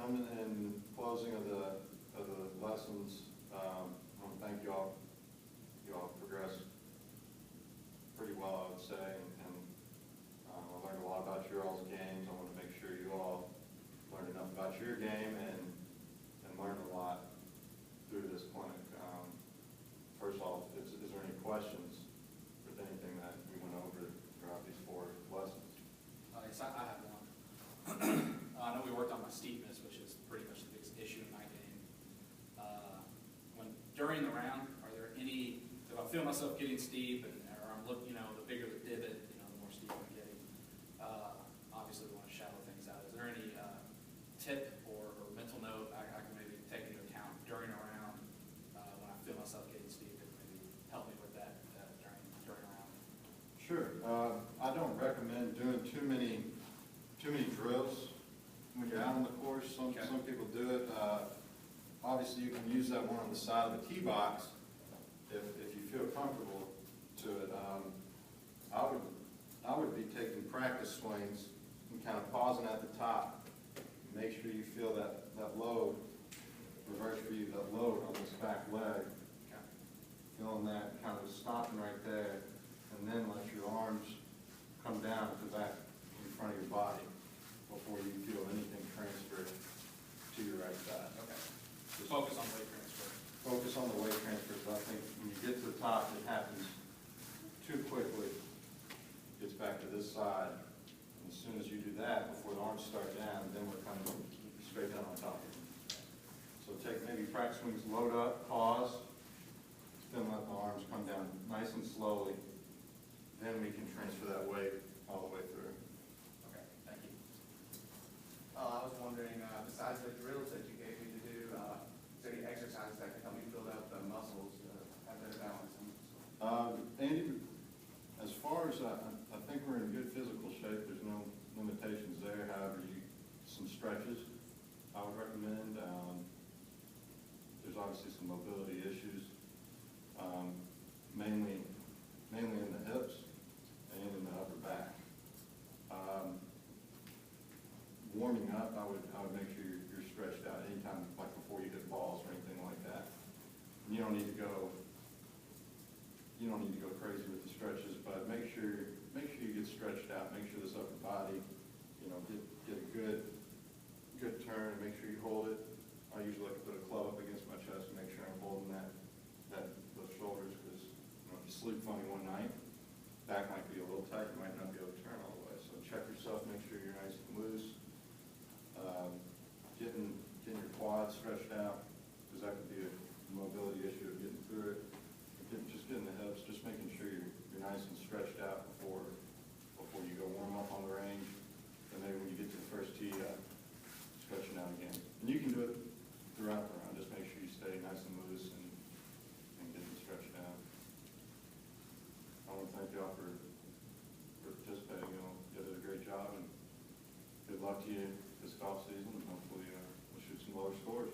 gentlemen, in closing of the lessons, I want to thank you all. You all progressed pretty well, I would say, and I learned a lot about your all's games. I want to make sure you all learned enough about your game and learned a lot through this clinic. First of all, is there any questions with anything that we went over throughout these 4 lessons? Yes, I have one. I know we worked on my steepness, which is pretty much the biggest issue in my game. During the round, are there any, if I feel myself getting steep, or I'm looking, the bigger the divot, the more steep I'm getting, obviously we want to shallow things out. Is there any tip or mental note I can maybe take into account during a round when I feel myself getting steep and maybe help me with that during a round? Sure. I don't recommend doing too many drills when you're out on the course. Some people do it. Obviously, you can use that one on the side of the tee box if you feel comfortable to it. I would be taking practice swings and kind of pausing at the top. Make sure you feel that load, reverse for you, that load on this back leg. Feeling that, kind of stopping right there, and then let your arms come down at the back in front of your body before you feel anything transfer to your right side. Okay. Just focus on weight transfer. Focus on the weight transfer, because I think when you get to the top, it happens too quickly. It gets back to this side. And as soon as you do that, before the arms start down, then we're coming straight down on top of them. So take maybe practice swings, load up, pause, then let the arms come down nice and slowly. Then we can transfer that weight all the way through. Okay, thank you. I was wondering, besides the drills that you gave me to do, is there any exercises that can help me build up the muscles to have better balance? Andy, as far as I think we're in good physical shape. There's no limitations there. However, some stretches I would recommend. There's obviously some mobility issues, mainly in the hips and in the upper back. Warming up, I would make sure you're stretched out anytime, like before you hit balls or anything like that. And you don't need to go crazy with the stretches, but make sure you get stretched out. Make sure this upper body, get a good turn, and make sure you hold it. I usually like to put a club up against my chest and make sure I'm holding those shoulders, because if you sleep funny one night, back might be a little tight. You might not be able to turn all the way. So check yourself, make sure you're nice and loose. Getting your quads stretched out, because that could be a mobility issue of getting through it. Just getting the hips, just making sure you're nice and stretched out before you go warm up on the range. And maybe when you get to the first tee, stretching out again. And you can do it throughout the round. Just make sure you stay nice and loose and getting stretched out. I want to thank y'all for participating. You did a great job, and good luck to you this golf season, and hopefully we'll shoot some lower scores.